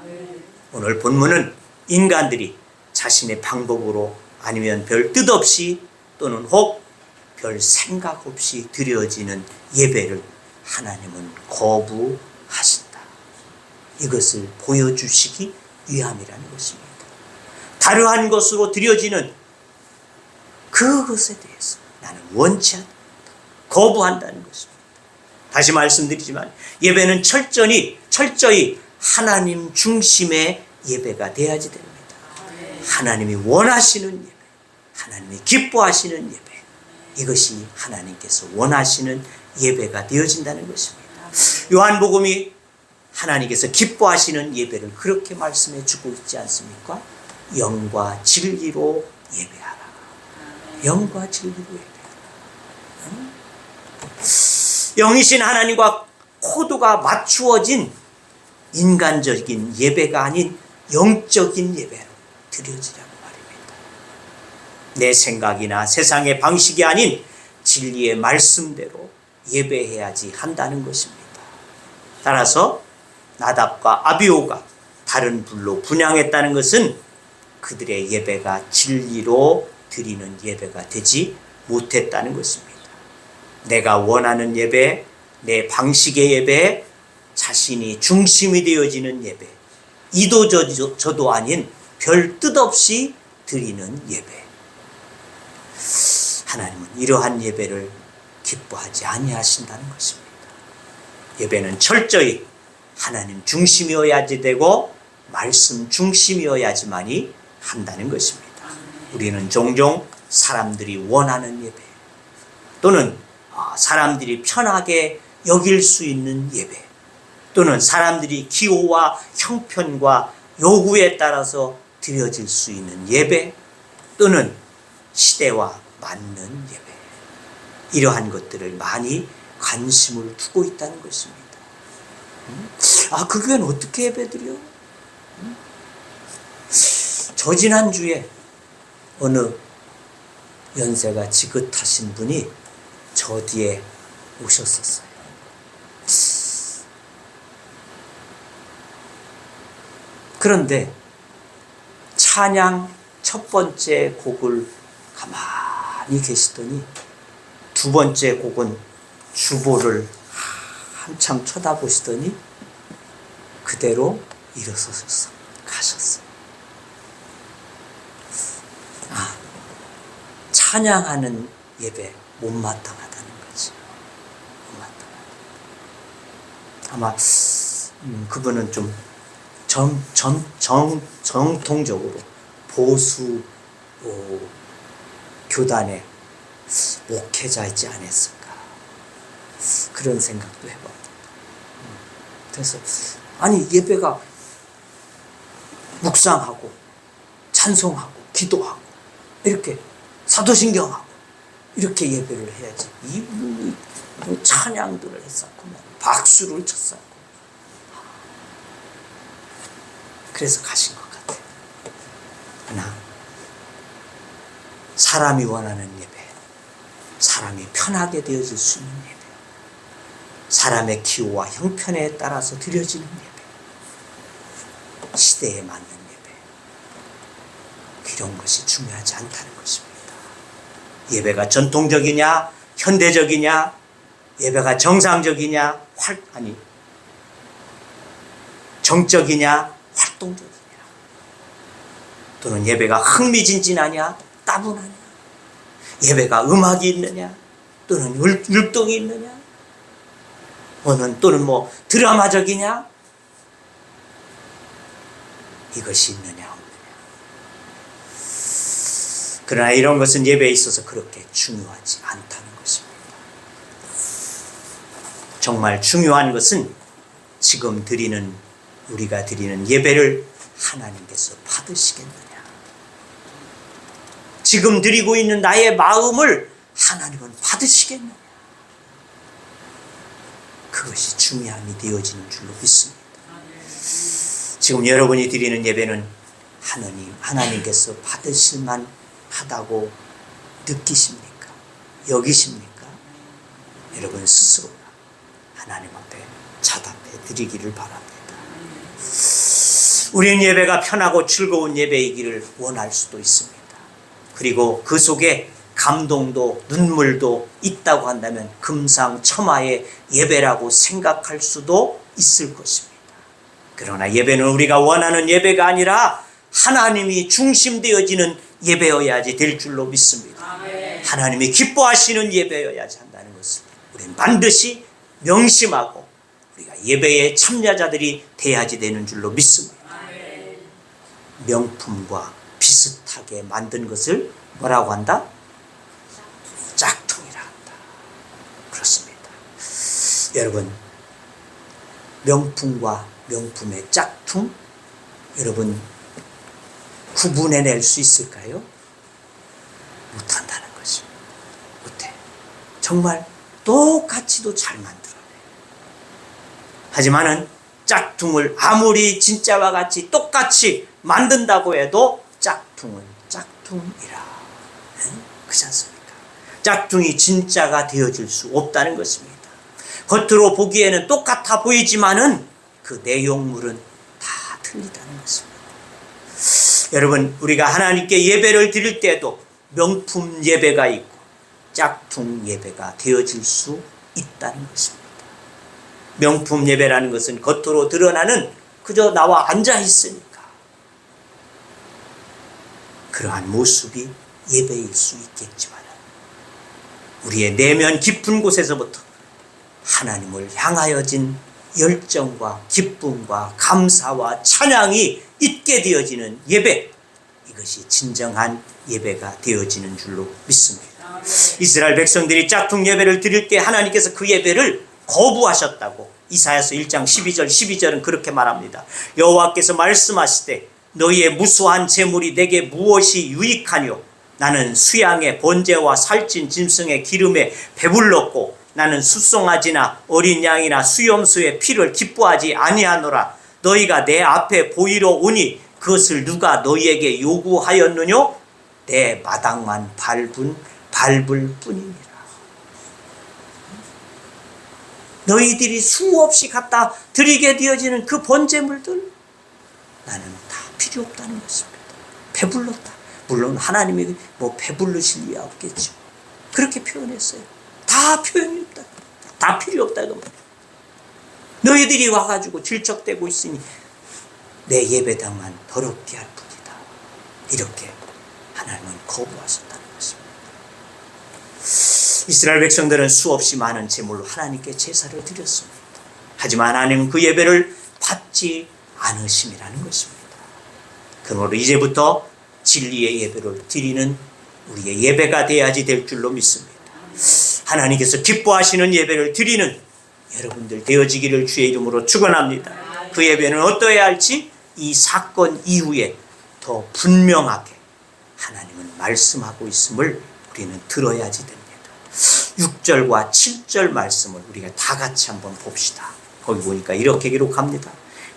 B: 오늘 본문은 인간들이 자신의 방법으로 아니면 별 뜻 없이 또는 혹 별 생각 없이 드려지는 예배를 하나님은 거부하신다. 이것을 보여주시기 위함이라는 것입니다. 다르한 것으로 드려지는 그것에 대해서 나는 원치 않다, 거부한다는 것입니다. 다시 말씀드리지만 예배는 철저히 하나님 중심의 예배가 돼야지 됩니다. 하나님이 원하시는 예배, 하나님이 기뻐하시는 예배, 이것이 하나님께서 원하시는 예배가 되어진다는 것입니다. 요한복음이 하나님께서 기뻐하시는 예배를 그렇게 말씀해 주고 있지 않습니까? 영과 진리로 예배하라. 영과 진리로 예배하라. 영이신 하나님과 코드가 맞추어진 인간적인 예배가 아닌 영적인 예배로 드려지라고 말입니다. 내 생각이나 세상의 방식이 아닌 진리의 말씀대로 예배해야지 한다는 것입니다. 따라서 나답과 아비후가 다른 불로 분향했다는 것은 그들의 예배가 진리로 드리는 예배가 되지 못했다는 것입니다. 내가 원하는 예배, 내 방식의 예배, 자신이 중심이 되어지는 예배, 이도저도 아닌 별 뜻 없이 드리는 예배, 하나님은 이러한 예배를 기뻐하지 아니하신다는 것입니다. 예배는 철저히 하나님 중심이어야지 되고 말씀 중심이어야지만이 한다는 것입니다. 우리는 종종 사람들이 원하는 예배 또는 사람들이 편하게 여길 수 있는 예배 또는 사람들이 기호와 형편과 요구에 따라서 드려질 수 있는 예배 또는 시대와 맞는 예배, 이러한 것들을 많이 관심을 두고 있다는 것입니다. 그 교회는 어떻게 예배드려? 저 지난주에 어느 연세가 지긋하신 분이 저 뒤에 오셨었어요. 그런데 찬양 첫 번째 곡을 가만히 계시더니 두 번째 곡은 주보를 한참 쳐다보시더니 그대로 일어서셔서 가셨어요. 찬양하는 예배 못마땅하다는 거지. 못마땅하다. 아마 그분은 좀 정통적으로 보수 교단의 목회자이지 않았을까, 그런 생각도 해봅니다. 그래서 예배가 묵상하고 찬송하고 기도하고 이렇게 사도신경하고 이렇게 예배를 해야지, 이분이 찬양들을 했었고 박수를 쳤었고, 그래서 가신 것 같아요. 그러나 사람이 원하는 예배, 사람이 편하게 되어질 수 있는 예배, 사람의 기호와 형편에 따라서 드려지는 예배, 시대에 맞는 예배, 이런 것이 중요하지 않다는 것입니다. 예배가 전통적이냐 현대적이냐, 예배가 정상적이냐 정적이냐 활동적이냐, 또는 예배가 흥미진진하냐 따분하냐, 예배가 음악이 있느냐 또는 율동이 있느냐, 또는 드라마적이냐, 이것이 있느냐 없느냐. 그러나 이런 것은 예배에 있어서 그렇게 중요하지 않다는 것입니다. 정말 중요한 것은 지금 우리가 드리는 예배를 하나님께서 받으시겠느냐, 지금 드리고 있는 나의 마음을 하나님은 받으시겠느냐, 그것이 중요함이 되어지는 줄로 믿습니다. 지금 여러분이 드리는 예배는 하나님께서 받으실만 하다고 느끼십니까? 여기십니까? 여러분 스스로가 하나님 앞에 자답해 드리기를 바랍니다. 우리는 예배가 편하고 즐거운 예배이기를 원할 수도 있습니다. 그리고 그 속에 감동도 눈물도 있다고 한다면 금상첨화의 예배라고 생각할 수도 있을 것입니다. 그러나 예배는 우리가 원하는 예배가 아니라 하나님이 중심되어지는 예배여야지 될 줄로 믿습니다. 하나님이 기뻐하시는 예배여야지 한다는 것을 우리는 반드시 명심하고 우리가 예배의 참여자들이 돼야지 되는 줄로 믿습니다. 명품과 비슷하게 만든 것을 뭐라고 한다? 짝퉁이라 한다. 그렇습니다. 여러분, 명품과 명품의 짝퉁, 여러분 구분해낼 수 있을까요? 못한다는 것입니다. 못해. 정말 똑같이도 잘 만들어내. 하지만은 짝퉁을 아무리 진짜와 같이 똑같이 만든다고 해도 짝퉁은 짝퉁이라. 그렇지 않습니까? 짝퉁이 진짜가 되어질 수 없다는 것입니다. 겉으로 보기에는 똑같아 보이지만은 그 내용물은 다 틀리다는 것입니다. 여러분, 우리가 하나님께 예배를 드릴 때도 명품 예배가 있고 짝퉁 예배가 되어질 수 있다는 것입니다. 명품 예배라는 것은 겉으로 드러나는 그저 나와 앉아 있으니까 그러한 모습이 예배일 수 있겠지만 우리의 내면 깊은 곳에서부터 하나님을 향하여진 열정과 기쁨과 감사와 찬양이 있게 되어지는 예배, 이것이 진정한 예배가 되어지는 줄로 믿습니다. 이스라엘 백성들이 짝퉁 예배를 드릴 때 하나님께서 그 예배를 거부하셨다고 이사야서 1장 12절은 그렇게 말합니다. 여호와께서 말씀하시되 너희의 무수한 재물이 내게 무엇이 유익하뇨? 나는 수양의 번제와 살찐 짐승의 기름에 배불렀고 나는 숫송아지나 어린 양이나 수염소의 피를 기뻐하지 아니하노라. 너희가 내 앞에 보이러 오니 그것을 누가 너희에게 요구하였느뇨? 내 마당만 밟을 뿐이니라. 너희들이 수없이 갖다 드리게 되어지는 그 번제물들 나는 다 필요 없다는 것입니다. 배불렀다. 물론 하나님이 뭐 배불르실 리야 없겠죠. 그렇게 표현했어요. 다 표현이 없다. 다 필요 없다. 너희들이 와가지고 질척대고 있으니 내 예배당만 더럽게 할 뿐이다. 이렇게 하나님은 거부하셨다는 것입니다. 이스라엘 백성들은 수없이 많은 제물로 하나님께 제사를 드렸습니다. 하지만 하나님은 그 예배를 받지 않으심이라는 것입니다. 그러므로 이제부터 진리의 예배를 드리는 우리의 예배가 돼야지 될 줄로 믿습니다. 하나님께서 기뻐하시는 예배를 드리는 여러분들 되어지기를 주의 이름으로 축원합니다. 그 예배는 어떠해야 할지 이 사건 이후에 더 분명하게 하나님은 말씀하고 있음을 우리는 들어야지 됩니다. 6절과 7절 말씀을 우리가 다 같이 한번 봅시다. 거기 보니까 이렇게 기록합니다.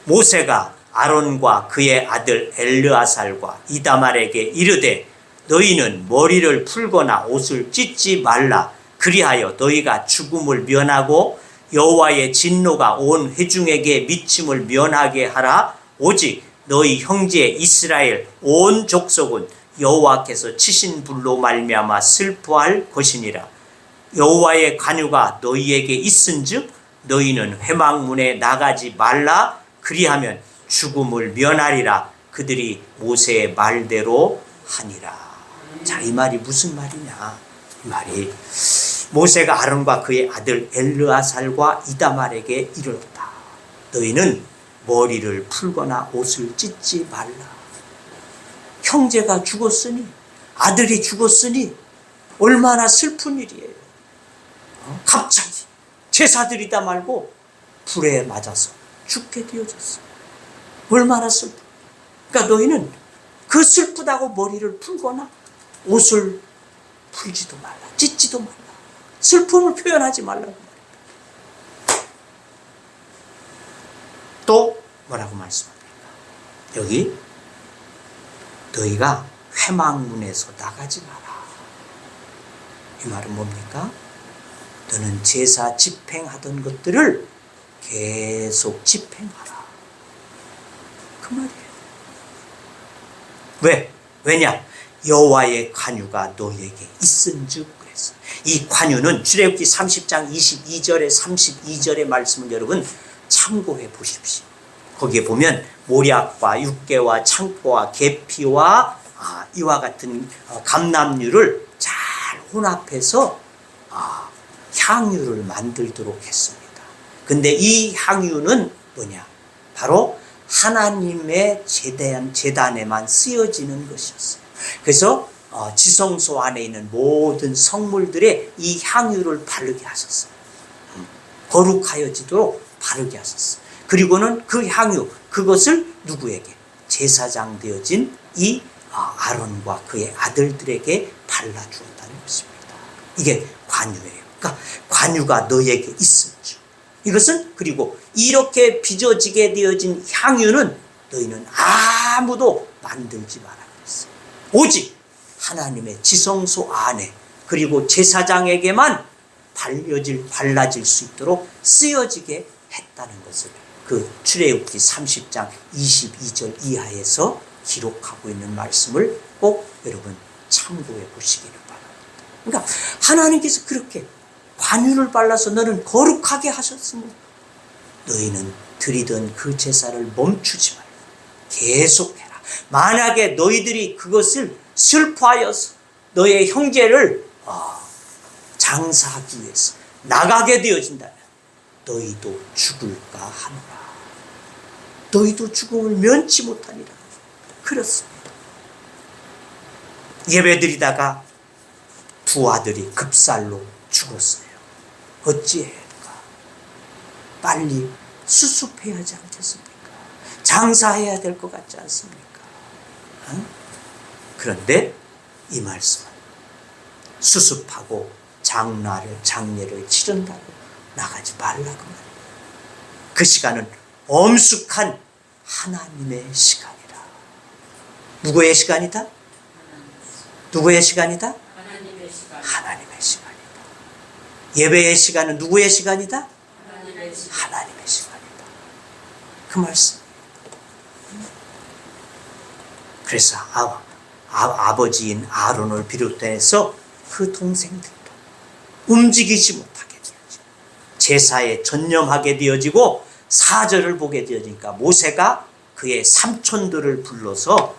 B: 모세가 아론과 그의 아들 엘르아살과 이다말에게 이르되 너희는 머리를 풀거나 옷을 찢지 말라. 그리하여 너희가 죽음을 면하고 여호와의 진노가 온 회중에게 미침을 면하게 하라. 오직 너희 형제 이스라엘 온 족속은 여호와께서 치신 불로 말미암아 슬퍼할 것이니라. 여호와의 관유가 너희에게 있은즉 너희는 회막문에 나가지 말라. 그리하면 죽음을 면하리라. 그들이 모세의 말대로 하니라. 자, 이 말이 무슨 말이냐? 이 말이 모세가 아론과 그의 아들 엘르아살과 이다말에게 이르렀다. 너희는 머리를 풀거나 옷을 찢지 말라. 형제가 죽었으니, 아들이 죽었으니 얼마나 슬픈 일이에요. 갑자기 제사드리다 말고 불에 맞아서 죽게 되어졌어. 얼마나 슬퍼. 그러니까 너희는 그 슬프다고 머리를 풀거나 옷을 풀지도 말라. 찢지도 말라. 슬픔을 표현하지 말라고 말입니다. 또 뭐라고 말씀합니까? 여기 너희가 회막문에서 나가지 마라. 이 말은 뭡니까? 너는 제사 집행하던 것들을 계속 집행하라. 그 말이에요. 왜? 왜냐? 여호와의 관유가 너희에게 있은즉 그랬어. 이 관유는 출애굽기 30장 22절에 32절의 말씀을 여러분 참고해 보십시오. 거기에 보면 모략과 육개와 창포와 계피와 이와 같은 감람류를 잘 혼합해서 향유를 만들도록 했습니다. 근데 이 향유는 뭐냐? 바로 하나님의 제단에만 쓰여지는 것이었어요. 그래서 지성소 안에 있는 모든 성물들에 이 향유를 바르게 하셨어요. 거룩하여지도록 바르게 하셨어요. 그리고는 그 향유, 그것을 누구에게? 제사장 되어진 이 아론과 그의 아들들에게 발라주었다는 것입니다. 이게 관유예요. 그러니까 관유가 너에게 있음즉. 이것은 그리고 이렇게 빚어지게 되어진 향유는 너희는 아무도 만들지 마라 그랬어요. 오직 하나님의 지성소 안에 그리고 제사장에게만 발라질 수 있도록 쓰여지게 했다는 것을 그 출애굽기 30장 22절 이하에서 기록하고 있는 말씀을 꼭 여러분 참고해 보시기를 바랍니다. 그러니까 하나님께서 그렇게 관유를 발라서 너는 거룩하게 하셨으므로 너희는 드리던 그 제사를 멈추지 말라. 계속해라. 만약에 너희들이 그것을 슬퍼하여서 너의 형제를 장사하기 위해서 나가게 되어진다면 너희도 죽을까 하노라. 너희도 죽음을 면치 못하니라. 그렇습니다. 예배드리다가 두 아들이 급살로 죽었어요. 어찌해야 할까? 빨리 수습해야 하지 않겠습니까? 장사해야 될 것 같지 않습니까? 그런데 이 말씀은 수습하고 장례를 치른다고 나가지 말라고 말이에요. 그 시간은 엄숙한 하나님의 시간이라. 누구의 시간이다? 누구의 시간이다? 하나님의 시간이다. 예배의 시간은 누구의 시간이다? 하나님의 시간이다. 그 말씀. 그래서 아버지인 아론을 비롯해서 그 동생들도 움직이지 못하게 되어지고 제사에 전념하게 되어지고 사절을 보게 되어지니까 모세가 그의 삼촌들을 불러서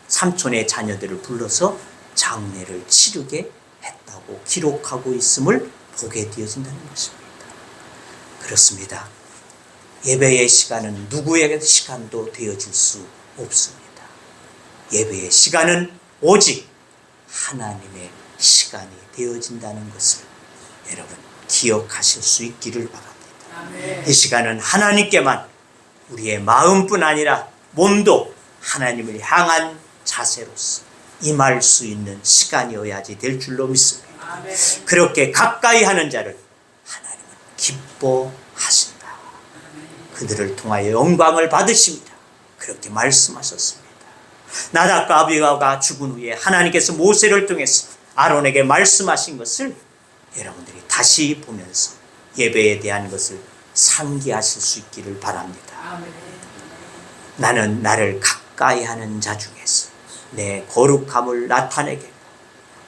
B: 삼촌의 자녀들을 불러서 장례를 치르게 했다고 기록하고 있음을 보게 되어진다는 것입니다. 그렇습니다. 예배의 시간은 누구의 시간도 되어질 수 없습니다. 예배의 시간은 오직 하나님의 시간이 되어진다는 것을 여러분 기억하실 수 있기를 바랍니다. 이 시간은 하나님께만 우리의 마음뿐 아니라 몸도 하나님을 향한 자세로서 임할 수 있는 시간이어야지 될 줄로 믿습니다. 그렇게 가까이 하는 자를 하나님은 기뻐하신다. 그들을 통하여 영광을 받으십니다. 그렇게 말씀하셨습니다. 나답과 아비후가 죽은 후에 하나님께서 모세를 통해서 아론에게 말씀하신 것을 여러분들이 다시 보면서 예배에 대한 것을 상기하실 수 있기를 바랍니다. 나는 나를 가까이 하는 자 중에서 내 거룩함을 나타내게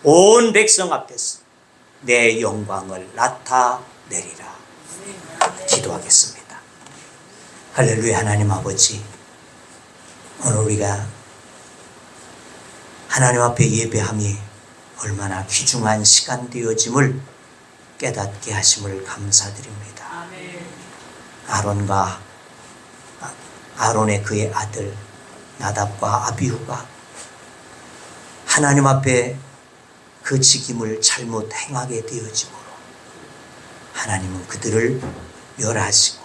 B: 온 백성 앞에서 내 영광을 나타내리라. 기도하겠습니다. 할렐루야. 하나님 아버지, 오늘 우리가 하나님 앞에 예배함이 얼마나 귀중한 시간 되어짐을 깨닫게 하심을 감사드립니다. 아론의 그의 아들 나답과 아비후가 하나님 앞에 그 직임을 잘못 행하게 되어짐으로 하나님은 그들을 멸하시고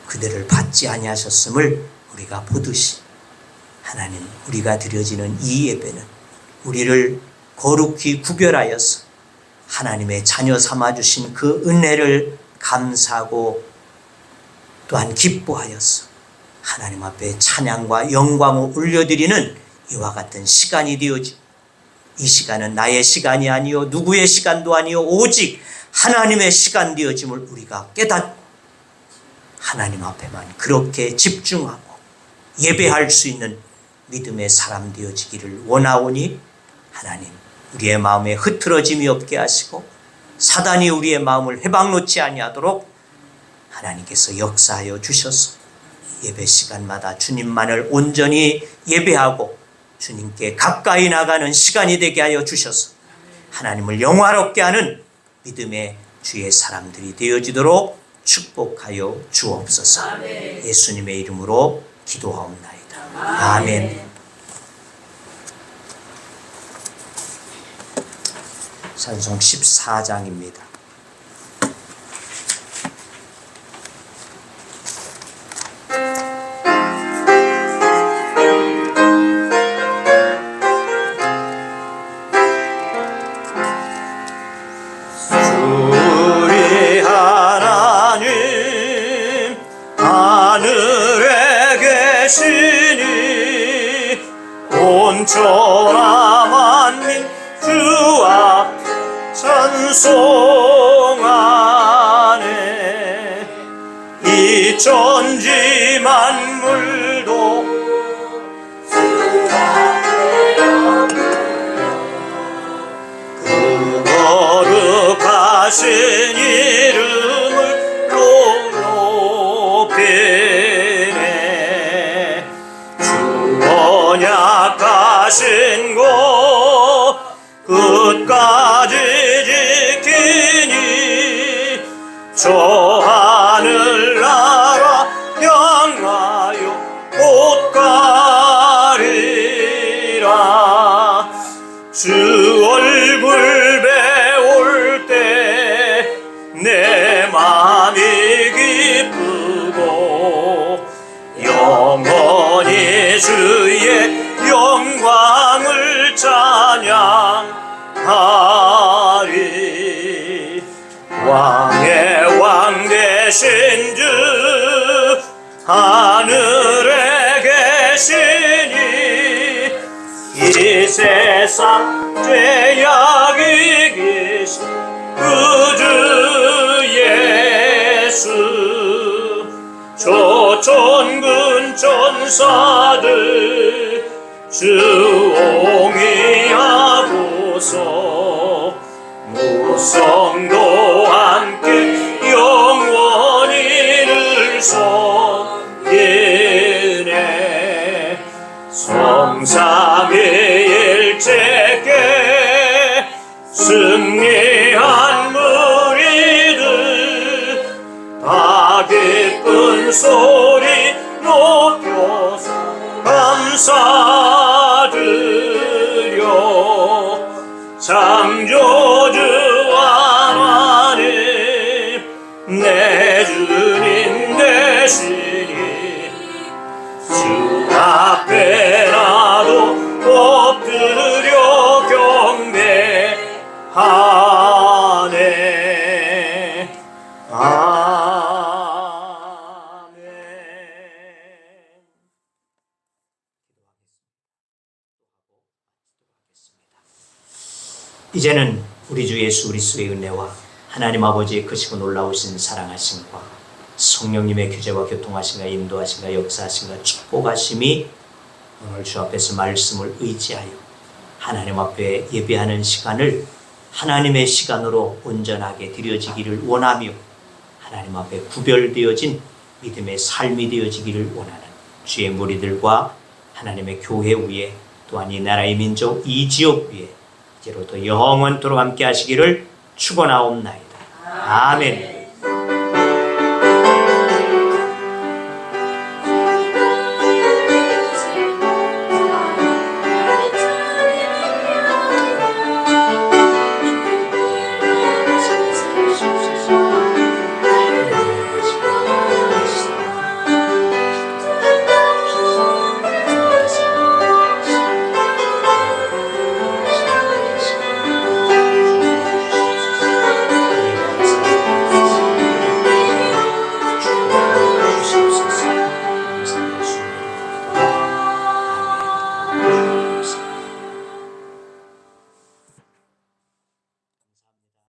B: 그들을 받지 아니하셨음을 우리가 보듯이 하나님, 우리가 드려지는 이 예배는 우리를 거룩히 구별하여서 하나님의 자녀 삼아주신 그 은혜를 감사하고 또한 기뻐하여서 하나님 앞에 찬양과 영광을 올려드리는 이와 같은 시간이 되어지고, 이 시간은 나의 시간이 아니요 누구의 시간도 아니요 오직 하나님의 시간 되어짐을 우리가 깨닫고 하나님 앞에만 그렇게 집중하고 예배할 수 있는 믿음의 사람 되어지기를 원하오니 하나님, 우리의 마음에 흐트러짐이 없게 하시고 사단이 우리의 마음을 해방놓지 아니하도록 하나님께서 역사하여 주셔서 예배 시간마다 주님만을 온전히 예배하고 주님께 가까이 나가는 시간이 되게 하여 주셔서 하나님을 영화롭게 하는 믿음의 주의 사람들이 되어지도록 축복하여 주옵소서. 예수님의 이름으로 기도하옵나이다. 아멘. 찬송 14장입니다.
A: 우리 하나님 하늘에 계시니 온천하 만민 주 앞 찬송하네. 이 천지 만물도 그 거룩하신 이름을 높이네. 주 언약하신 것 끝까지 지키니 저 하늘나라 향하여 못 가리라. 주 얼굴 배울 때 내 마음이 기쁘고 영원히 주의 영광을 찬양하리.
B: 세상 죄악이 계신 구주 예수 조천군 천사들 주옹이하고서 무성도 함께 영원히 늘 섬기네 성삼위일체께 승리한 무리들 다 기쁜 소리 높여서 감사드려 창조주 하나님 내 주님 되시니 주 앞에 나도 엎드려 경배하네. 아멘. 이제는 우리 주 예수 그리스도의 은혜와 하나님 아버지의 크시고 놀라우신 사랑하심과 성령님의 규제와 교통하심과 인도하심과 역사하심과 축복하심이 오늘 주 앞에서 말씀을 의지하여 하나님 앞에 예배하는 시간을 하나님의 시간으로 온전하게 드려지기를 원하며 하나님 앞에 구별되어진 믿음의 삶이 되어지기를 원하는 주의 무리들과 하나님의 교회 위에 또한 이 나라의 민족 이 지역 위에 이제로부터 영원토록 함께 하시기를 축원하옵나이다. 아멘.